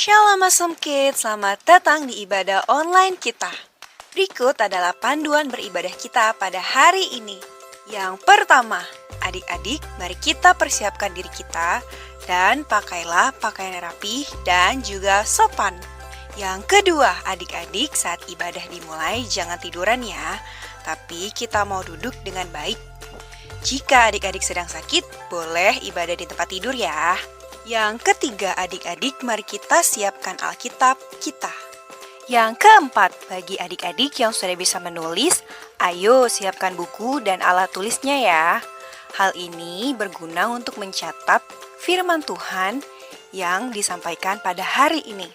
Shalom Awesome Kids, selamat datang di ibadah online kita. Berikut adalah panduan beribadah kita pada hari ini. Yang pertama, adik-adik, mari kita persiapkan diri kita dan pakailah pakaian rapi dan juga sopan. Yang kedua, adik-adik, saat ibadah dimulai jangan tiduran ya, tapi kita mau duduk dengan baik. Jika adik-adik sedang sakit, boleh ibadah di tempat tidur ya. Yang ketiga, adik-adik, mari kita siapkan Alkitab kita. Yang keempat, bagi adik-adik yang sudah bisa menulis, ayo siapkan buku dan alat tulisnya ya. Hal ini berguna untuk mencatat firman Tuhan yang disampaikan pada hari ini.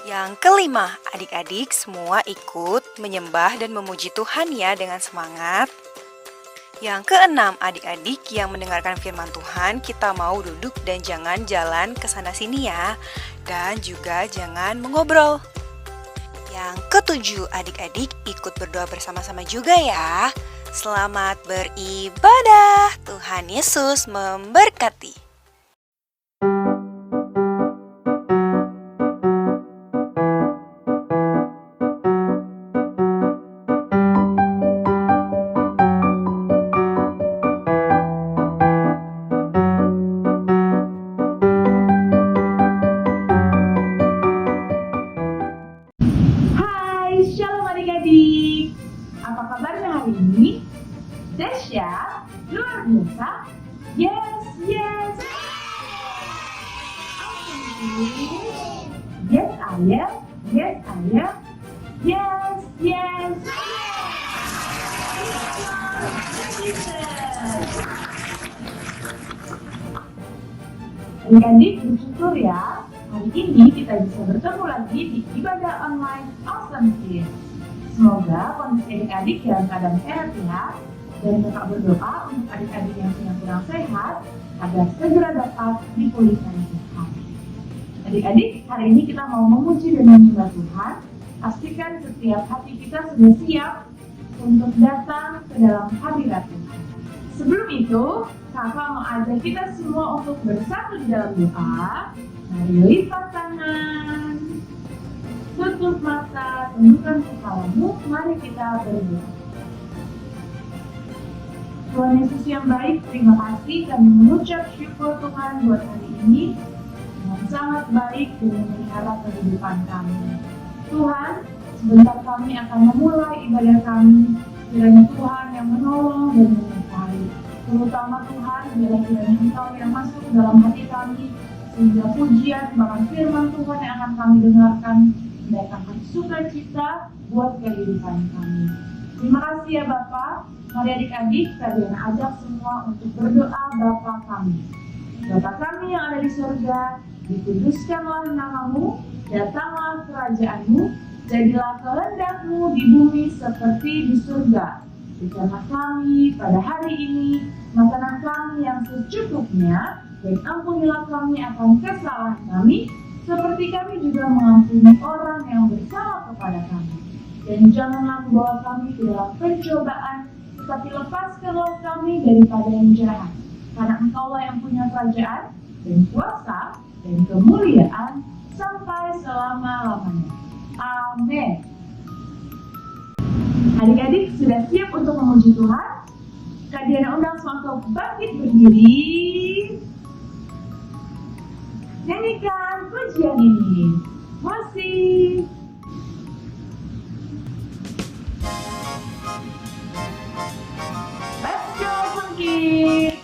Yang kelima, adik-adik semua ikut menyembah dan memuji Tuhan ya dengan semangat. Yang keenam, adik-adik yang mendengarkan firman Tuhan, kita mau duduk dan jangan jalan ke sana sini ya. Dan juga jangan mengobrol. Yang ketujuh, adik-adik ikut berdoa bersama-sama juga ya. Selamat beribadah. Tuhan Yesus memberkati. Shalom adik-adik, apa kabarnya hari ini? Dahsyat, luar biasa, yes. Yes ayah, yes. Adik-adik bersyukur ya, hari ini kita bisa bertemu lagi di ibadah online Awesome Kids. Semoga kondisi adik-adik dalam keadaan sehat ya. Dan kakak berdoa untuk adik-adik yang sedang kurang sehat agar segera dapat dipulihkan Tuhan. Adik-adik, hari ini kita mau memuji dan menyembah Tuhan. Pastikan setiap hati kita sudah siap untuk datang ke dalam hadirat Tuhan. Sebelum itu, kakak mau ajak kita semua untuk bersatu di dalam doa. Mari lipat tangan, tutup mata, tundukkan kepalamu, mari kita berdoa. Tuhan Yesus yang baik, terima kasih kami mengucap syukur Tuhan buat hari ini yang sangat baik dan memelihara kehidupan kami. Tuhan, sebentar kami akan memulai ibadah kami, kiranya Tuhan yang menolong dan menyertai. Terutama Tuhan, biarlah kiranya Engkau yang masuk dalam hati kami, sehingga pujian bahkan firman Tuhan yang akan kami dengarkan mendatangkan sukacita buat kehidupan kami. Terima kasih ya Bapak. Mari adik-adik kalian ajak semua untuk berdoa Bapa kami. Bapa kami yang ada di surga, dikuduskanlah namamu, datanglah kerajaanmu, jadilah kehendakmu di bumi seperti di surga. Berikanlah kami pada hari ini makanan kami yang secukupnya, dan ampunilah kami akan kesalahan kami, seperti kami juga mengampuni orang yang bersalah kepada kami. Dan janganlah membawa kami ke dalam pencobaan, tetapi lepaskanlah kami daripada yang jahat. Karena Engkaulah yang punya kerajaan, dan kuasa, dan kemuliaan, sampai selama-lamanya. Amin. Adik-adik sudah siap untuk memuji Tuhan? Kak Diana undang semua untuk bangkit berdiri. Nyanyikan pujian ini. Musik. Let's go bangkit.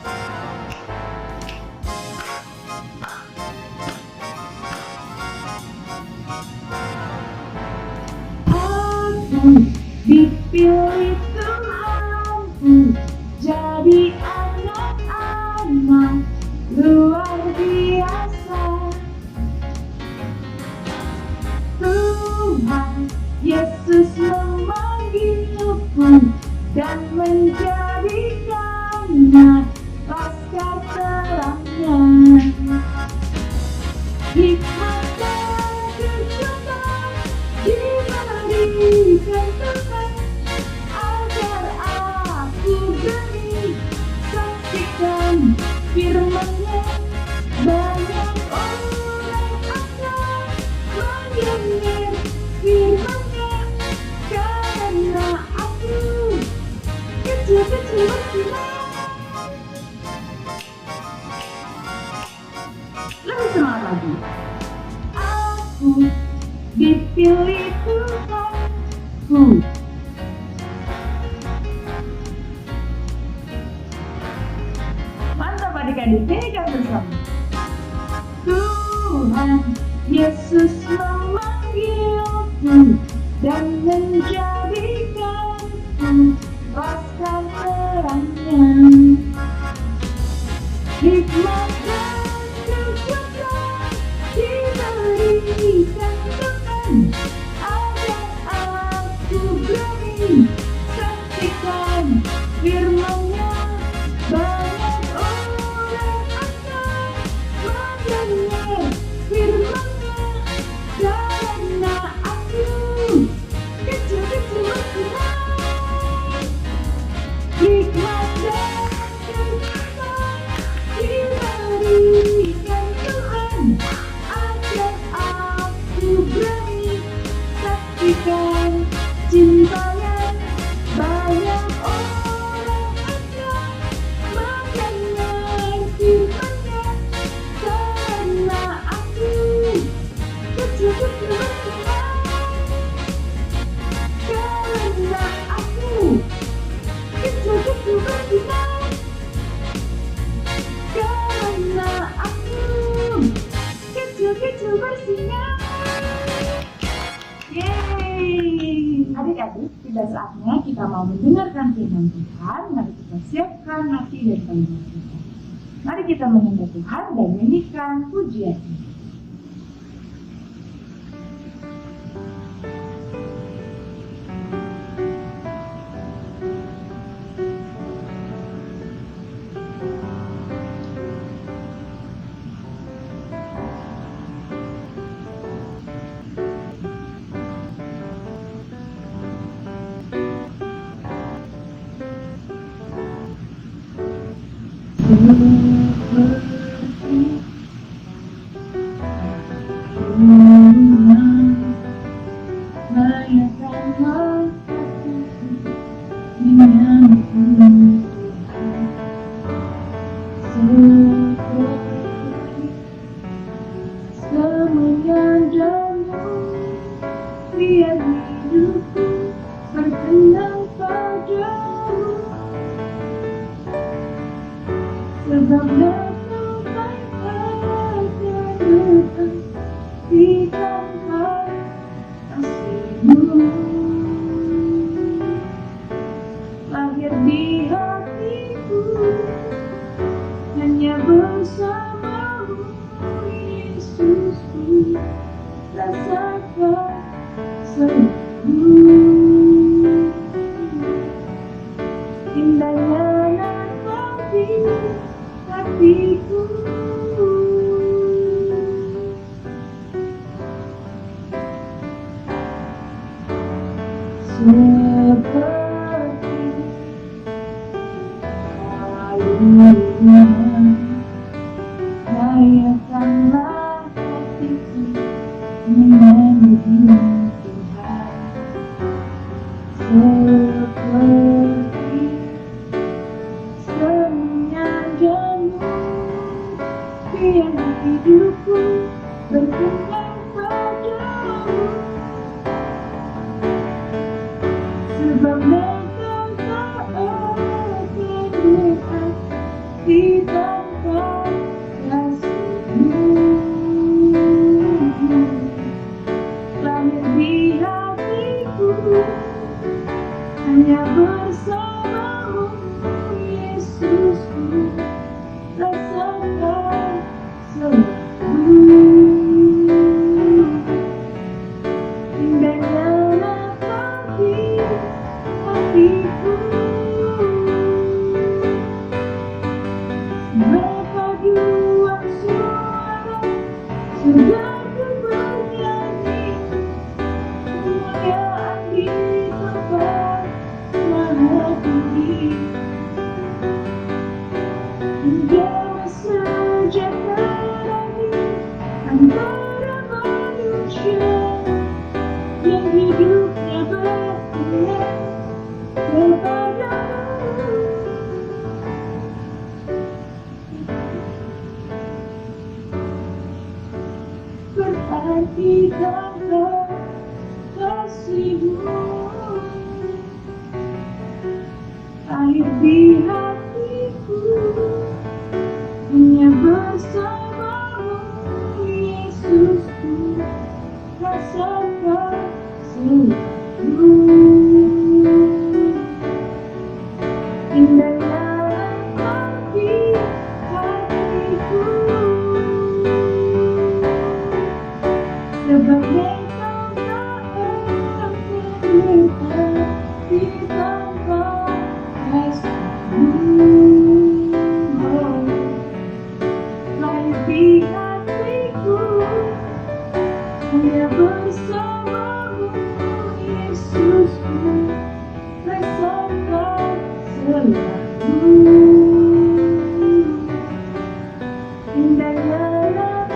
Aku dipilih Tuhan jadi anak-anak luar biasa. Tuhan Yesus memanggilku dan menjadikannya laskar terangnya. Hikmat dan kejutan diberikan Tuhan agar aku berani saksikan firman-Nya. Banyak orang hidupku. Mantap adik-adik, pegang bersama. Tuhan Yesus memanggilku dan menjadikanku pasukan terangnya. Hikmat dan kekuatan diberikan Tuhan agar aku berani saksikan firman-Nya. Banyak orang akan mendengar firman-Nya karena aku kecil-kecil berkenan. Hikmat dan kekuatan diberikan Tuhan agar aku berani saksikan cintanya. Banyak orang akan mendengar firman-Nya karena aku kecil-kecil berkenan. Karena aku kecil-kecil berkenan. Karena aku kecil-kecil bersinar. Yeay! Adik-adik, sudah saatnya kita mau mendengarkan firman Tuhan. Mari kita siapkan hati dan telinga kita. Mari kita menyembah Tuhan dan nyanyikan pujian ini. Biar hidupku berkenan padamu. Sebab datang akan datang di tempat kasih-Mu. Lahir di hatiku hanya bersama-Mu, Yesusku. Rasakan sungguh indahnya nanti hatiku. Seperti alunan rayakanlah hatiku menyanyi Tuhan. Seperti semuanya jamu, biar hidupku berkenan padamu. Sebab engkau tak akan lepas di tangan kasih-Mu. Lahir di hatiku hanya bersama-Mu, Yesusku. Rasakan sungguh indahnya nanti hatiku. Berpaduan suara sudah ku bernyanyi kemuliaan di tempat Maha Tinggi. Menjadi sejahtera antara manusia yang hidupnya berkenan kepadamu. Berarti tanpa kasih-Mu. di hatiku hanya bersamamu, Yesusku, rasakan selalu. Indahnya hati hatiku, sebagai tantangan terletak di tanpa kasihmu. Lahir di hatiku hanya bersamamu, Yesusku, rasakan selalu. Indahnya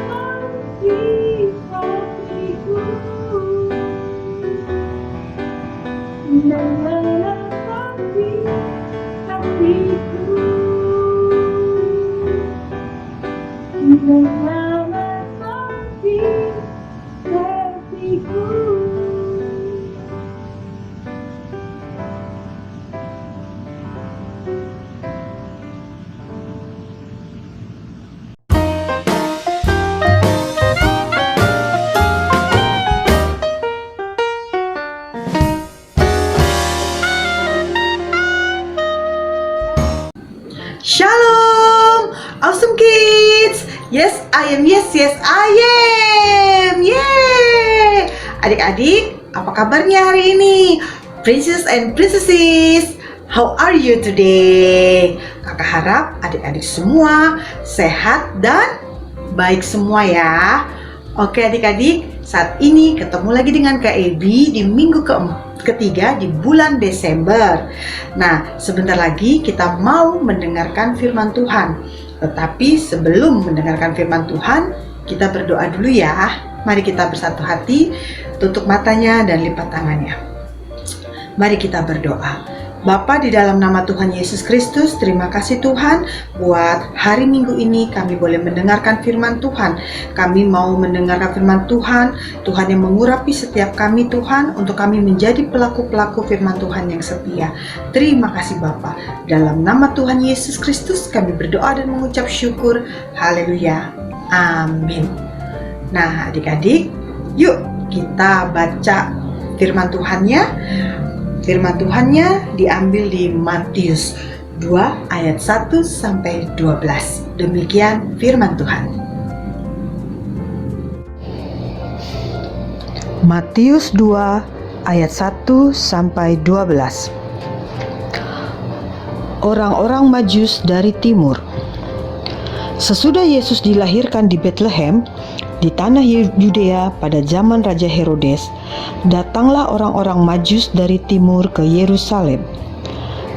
hati hatiku, indahnya hati hatiku, indahnya hati hatiku. Shalom, awesome kids. Yes, I am. Yes, I am. Yeay. Adik-adik, apa kabarnya hari ini? Princess and princesses, how are you today? Kakak harap adik-adik semua sehat dan baik semua ya. Oke adik-adik, saat ini ketemu lagi dengan Kak Ebi di minggu ketiga di bulan Desember. Nah, sebentar lagi kita mau mendengarkan firman Tuhan. Tetapi sebelum mendengarkan firman Tuhan, kita berdoa dulu ya. Mari kita bersatu hati, tutup matanya dan lipat tangannya. Mari kita berdoa. Bapa, di dalam nama Tuhan Yesus Kristus, terima kasih Tuhan buat hari Minggu ini kami boleh mendengarkan firman Tuhan. Kami mau mendengarkan firman Tuhan, Tuhan yang mengurapi setiap kami Tuhan, untuk kami menjadi pelaku-pelaku firman Tuhan yang setia. Terima kasih Bapa. Dalam nama Tuhan Yesus Kristus kami berdoa dan mengucap syukur. Haleluya. Amin. Nah adik-adik, yuk kita baca firman Tuhannya. Firman Tuhannya diambil di Matius 2 ayat 1 sampai 12. Demikian firman Tuhan. Matius 2 ayat 1 sampai 12. Orang-orang Majus dari timur. Sesudah Yesus dilahirkan di Betlehem, di tanah Yudea pada zaman Raja Herodes, datanglah orang-orang Majus dari timur ke Yerusalem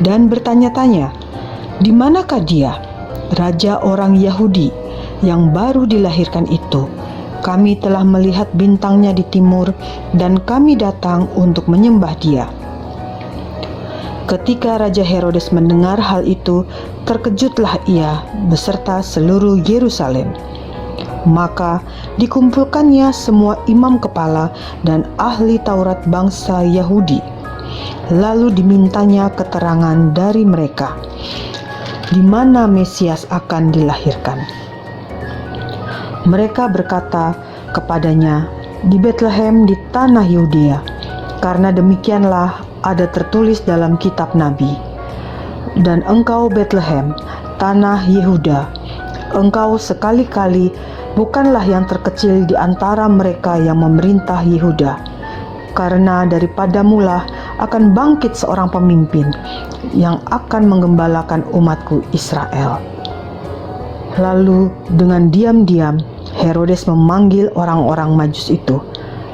dan bertanya-tanya, "Di manakah dia, raja orang Yahudi yang baru dilahirkan itu? Kami telah melihat bintangnya di timur dan kami datang untuk menyembah dia." Ketika Raja Herodes mendengar hal itu, terkejutlah ia beserta seluruh Yerusalem. Maka dikumpulkannya semua imam kepala dan ahli Taurat bangsa Yahudi. Lalu dimintanya keterangan dari mereka, di mana Mesias akan dilahirkan. Mereka berkata kepadanya, "Di Betlehem di tanah Yudea, karena demikianlah ada tertulis dalam kitab Nabi. Dan engkau Betlehem, tanah Yehuda, engkau sekali-kali bukanlah yang terkecil di antara mereka yang memerintah Yehuda, karena daripadamulah akan bangkit seorang pemimpin yang akan menggembalakan umatku Israel." Lalu dengan diam-diam Herodes memanggil orang-orang Majus itu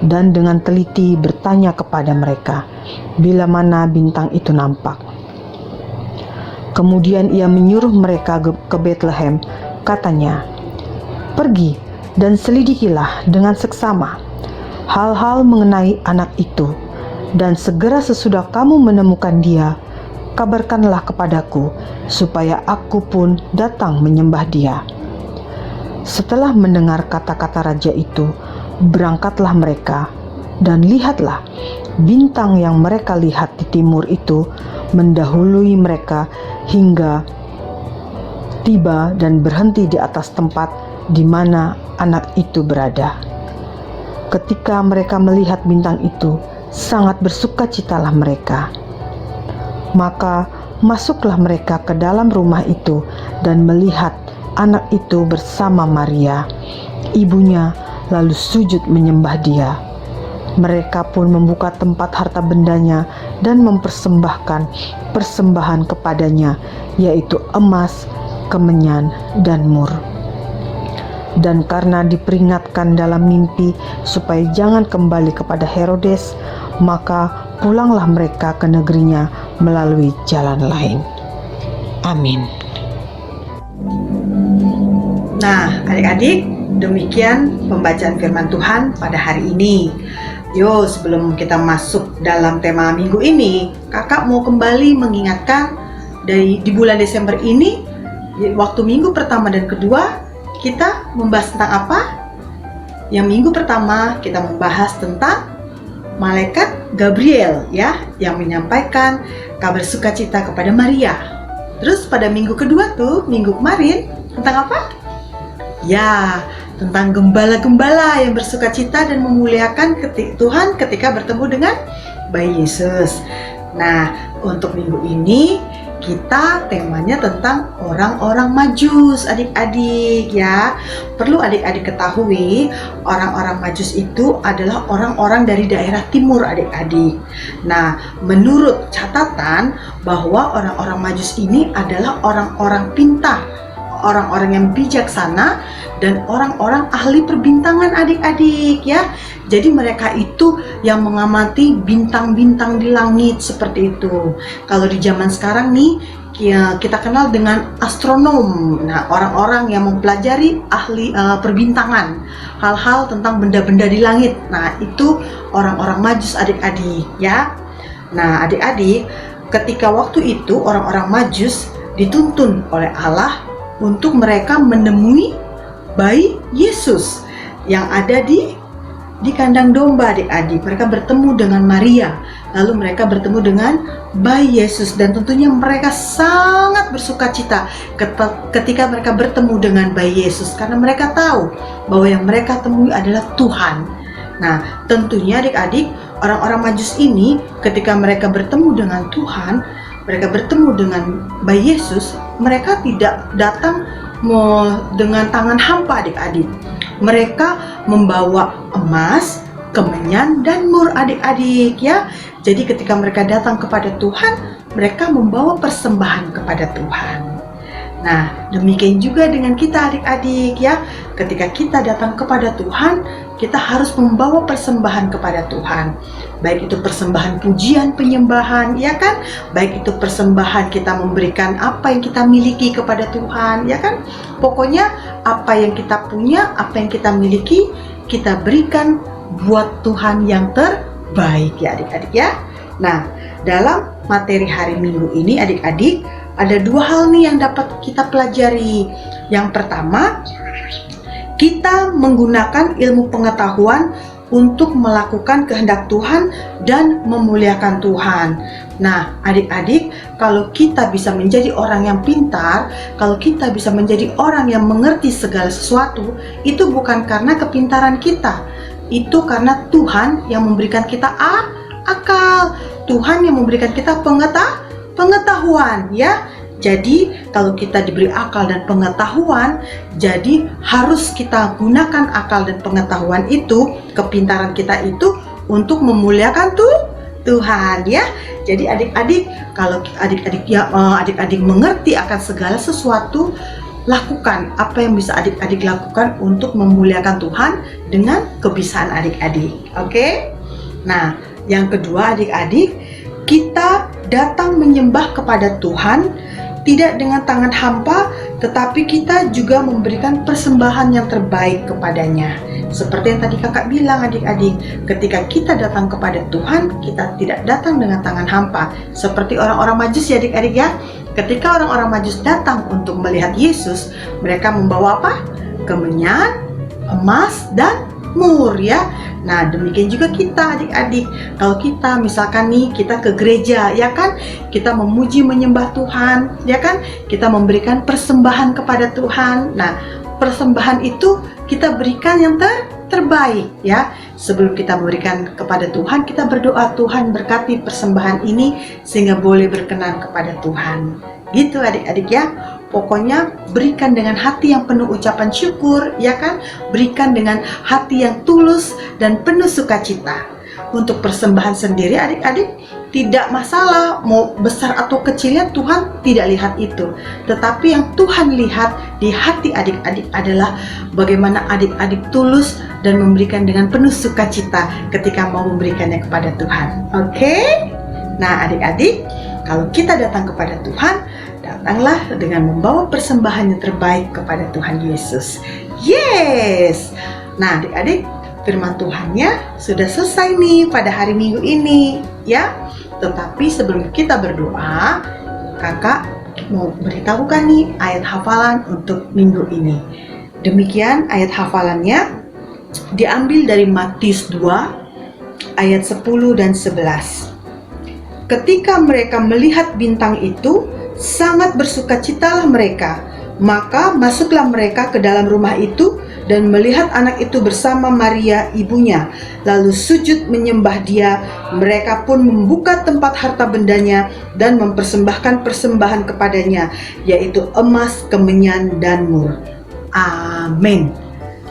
dan dengan teliti bertanya kepada mereka bila mana bintang itu nampak. Kemudian ia menyuruh mereka ke Betlehem, katanya, "Pergi dan selidikilah dengan seksama hal-hal mengenai anak itu, dan segera sesudah kamu menemukan dia, kabarkanlah kepadaku, supaya aku pun datang menyembah dia." Setelah mendengar kata-kata raja itu, berangkatlah mereka, dan lihatlah, bintang yang mereka lihat di timur itu mendahului mereka hingga tiba dan berhenti di atas tempat di mana anak itu berada. Ketika mereka melihat bintang itu, sangat bersukacitalah mereka. Maka masuklah mereka ke dalam rumah itu dan melihat anak itu bersama Maria, ibunya, lalu sujud menyembah dia. Mereka pun membuka tempat harta bendanya dan mempersembahkan persembahan kepadanya, yaitu emas, kemenyan, dan mur. Dan karena diperingatkan dalam mimpi supaya jangan kembali kepada Herodes, maka pulanglah mereka ke negerinya melalui jalan lain. Amin. Nah, adik-adik, demikian pembacaan firman Tuhan pada hari ini. Yo, sebelum kita masuk dalam tema minggu ini, kakak mau kembali mengingatkan di bulan Desember ini, waktu minggu pertama dan kedua, kita membahas tentang apa? Yang minggu pertama kita membahas tentang malaikat Gabriel ya, yang menyampaikan kabar sukacita kepada Maria. Terus pada minggu kedua tuh, minggu kemarin, tentang apa? Ya, tentang gembala-gembala yang bersukacita dan memuliakan Tuhan ketika bertemu dengan bayi Yesus. Nah, untuk minggu ini kita temanya tentang orang-orang Majus, adik-adik ya. Perlu adik-adik ketahui, orang-orang Majus itu adalah orang-orang dari daerah timur, adik-adik. Nah, menurut catatan bahwa orang-orang Majus ini adalah orang-orang pintar, orang-orang yang bijaksana, dan orang-orang ahli perbintangan, adik-adik ya. Jadi mereka itu yang mengamati bintang-bintang di langit seperti itu. Kalau di zaman sekarang nih, kita kenal dengan astronom. Nah, orang-orang yang mempelajari ahli perbintangan, hal-hal tentang benda-benda di langit. Nah, itu orang-orang Majus, adik-adik ya. Nah, adik-adik, ketika waktu itu orang-orang Majus dituntun oleh Allah untuk mereka menemui bayi Yesus yang ada di kandang domba, adik-adik. Mereka bertemu dengan Maria, lalu mereka bertemu dengan bayi Yesus, dan tentunya mereka sangat bersukacita ketika mereka bertemu dengan bayi Yesus, karena mereka tahu bahwa yang mereka temui adalah Tuhan. Nah, tentunya adik-adik, orang-orang Majus ini ketika mereka bertemu dengan Tuhan, mereka bertemu dengan bayi Yesus, mereka tidak datang dengan tangan hampa, adik-adik. Mereka membawa emas, kemenyan, dan mur, adik-adik ya. Jadi ketika mereka datang kepada Tuhan, mereka membawa persembahan kepada Tuhan. Nah, demikian juga dengan kita, adik-adik ya. Ketika kita datang kepada Tuhan, kita harus membawa persembahan kepada Tuhan. Baik itu persembahan pujian, penyembahan, ya kan? Baik itu persembahan kita memberikan apa yang kita miliki kepada Tuhan, ya kan? Pokoknya apa yang kita punya, apa yang kita miliki, kita berikan buat Tuhan yang terbaik ya, adik-adik ya. Nah, dalam materi hari Minggu ini, adik-adik, ada dua hal nih yang dapat kita pelajari. Yang pertama, kita menggunakan ilmu pengetahuan untuk melakukan kehendak Tuhan dan memuliakan Tuhan. Nah, adik-adik, kalau kita bisa menjadi orang yang pintar, kalau kita bisa menjadi orang yang mengerti segala sesuatu, itu bukan karena kepintaran kita. Itu karena Tuhan yang memberikan kita akal. Tuhan yang memberikan kita pengetahuan, ya. Jadi, kalau kita diberi akal dan pengetahuan, jadi harus kita gunakan akal dan pengetahuan itu, kepintaran kita itu untuk memuliakan Tuhan, ya. Jadi adik-adik, kalau adik-adik mengerti akan segala sesuatu, lakukan apa yang bisa adik-adik lakukan untuk memuliakan Tuhan dengan kebiasaan adik-adik. Oke? Nah, yang kedua, adik-adik, kita datang menyembah kepada Tuhan tidak dengan tangan hampa, tetapi kita juga memberikan persembahan yang terbaik kepadanya. Seperti yang tadi kakak bilang, adik-adik, ketika kita datang kepada Tuhan, kita tidak datang dengan tangan hampa. Seperti orang-orang Majus ya, adik-adik ya. Ketika orang-orang Majus datang untuk melihat Yesus, mereka membawa apa? Kemenyan, emas, dan mur ya. Nah, demikian juga kita adik-adik. Kalau kita misalkan nih kita ke gereja, ya kan? Kita memuji menyembah Tuhan, ya kan? Kita memberikan persembahan kepada Tuhan. Nah, persembahan itu kita berikan yang terbaik, ya. Sebelum kita memberikan kepada Tuhan, kita berdoa, Tuhan berkati persembahan ini sehingga boleh berkenan kepada Tuhan. Gitu adik-adik ya. Pokoknya berikan dengan hati yang penuh ucapan syukur, ya kan? Berikan dengan hati yang tulus dan penuh sukacita. Untuk persembahan sendiri adik-adik tidak masalah, mau besar atau kecilnya Tuhan tidak lihat itu. Tetapi yang Tuhan lihat di hati adik-adik adalah bagaimana adik-adik tulus dan memberikan dengan penuh sukacita ketika mau memberikannya kepada Tuhan. Oke? Nah adik-adik, kalau kita datang kepada Tuhan, datanglah dengan membawa persembahan yang terbaik kepada Tuhan Yesus. Yes! Nah adik-adik, firman Tuhannya sudah selesai nih pada hari Minggu ini, ya. Tetapi sebelum kita berdoa, kakak mau beritahukan nih ayat hafalan untuk minggu ini. Demikian ayat hafalannya diambil dari Matius 2 ayat 10 dan 11. Ketika mereka melihat bintang itu, sangat bersukacitalah mereka. Maka masuklah mereka ke dalam rumah itu dan melihat anak itu bersama Maria ibunya, lalu sujud menyembah dia. Mereka pun membuka tempat harta bendanya dan mempersembahkan persembahan kepadanya, yaitu emas, kemenyan, dan mur. Amin.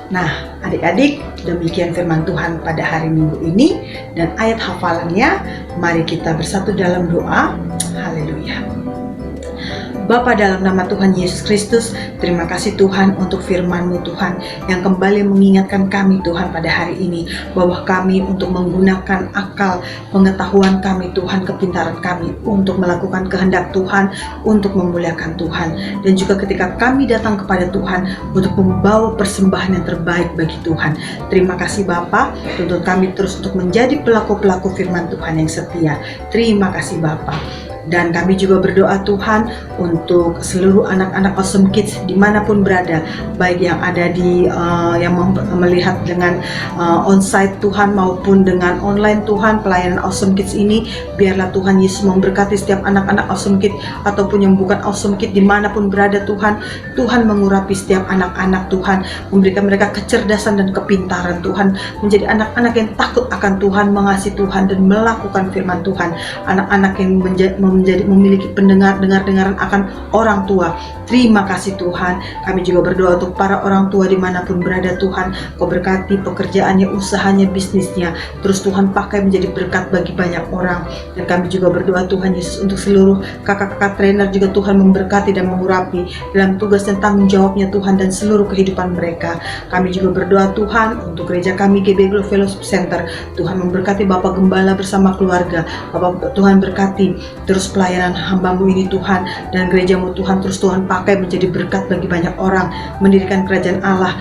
Nah adik-adik, demikian firman Tuhan pada hari Minggu ini dan ayat hafalannya. Mari kita bersatu dalam doa. Haleluya. Bapa, dalam nama Tuhan Yesus Kristus, terima kasih Tuhan untuk firman-Mu Tuhan yang kembali mengingatkan kami Tuhan pada hari ini bahwa kami untuk menggunakan akal pengetahuan kami Tuhan, kepintaran kami untuk melakukan kehendak Tuhan, untuk memuliakan Tuhan. Dan juga ketika kami datang kepada Tuhan untuk membawa persembahan yang terbaik bagi Tuhan. Terima kasih Bapa, tuntun kami terus untuk menjadi pelaku-pelaku firman Tuhan yang setia. Terima kasih Bapa. Dan kami juga berdoa Tuhan untuk seluruh anak-anak Awesome Kids dimanapun berada, baik yang ada di yang melihat dengan onsite Tuhan maupun dengan online Tuhan, pelayanan Awesome Kids ini. Biarlah Tuhan Yesus memberkati setiap anak-anak Awesome Kids ataupun yang bukan Awesome Kids dimanapun berada Tuhan. Tuhan mengurapi setiap anak-anak Tuhan, memberikan mereka kecerdasan dan kepintaran Tuhan, menjadi anak-anak yang takut akan Tuhan, mengasihi Tuhan dan melakukan firman Tuhan. Anak-anak yang memiliki dengar-dengaran akan orang tua. Terima kasih Tuhan. Kami juga berdoa untuk para orang tua dimanapun berada Tuhan. Kau berkati pekerjaannya, usahanya, bisnisnya. Terus Tuhan pakai menjadi berkat bagi banyak orang. Dan kami juga berdoa Tuhan Yesus untuk seluruh kakak-kakak trainer juga Tuhan memberkati dan mengurapi dalam tugas dan tanggung jawabnya Tuhan dan seluruh kehidupan mereka. Kami juga berdoa Tuhan untuk gereja kami GB Glow Fellowship Center. Tuhan memberkati Bapak Gembala bersama keluarga. Bapak Tuhan berkati terus pelayanan hamba-Mu ini Tuhan, dan gereja-Mu Tuhan terus Tuhan pakai menjadi berkat bagi banyak orang, mendirikan kerajaan Allah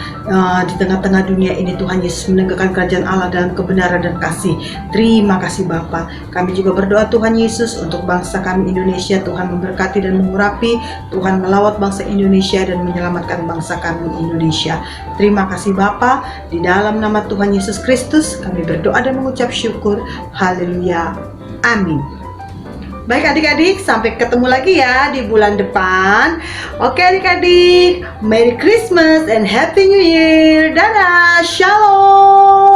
di tengah-tengah dunia ini Tuhan Yesus, menegakkan kerajaan Allah dalam kebenaran dan kasih. Terima kasih Bapa. Kami juga berdoa Tuhan Yesus untuk bangsa kami Indonesia. Tuhan memberkati dan mengurapi, Tuhan melawat bangsa Indonesia dan menyelamatkan bangsa kami Indonesia. Terima kasih Bapa. Di dalam nama Tuhan Yesus Kristus kami berdoa dan mengucap syukur. Haleluya. Amin. Baik adik-adik, sampai ketemu lagi ya di bulan depan. Oke adik-adik, Merry Christmas and Happy New Year. Dadah, Shalom.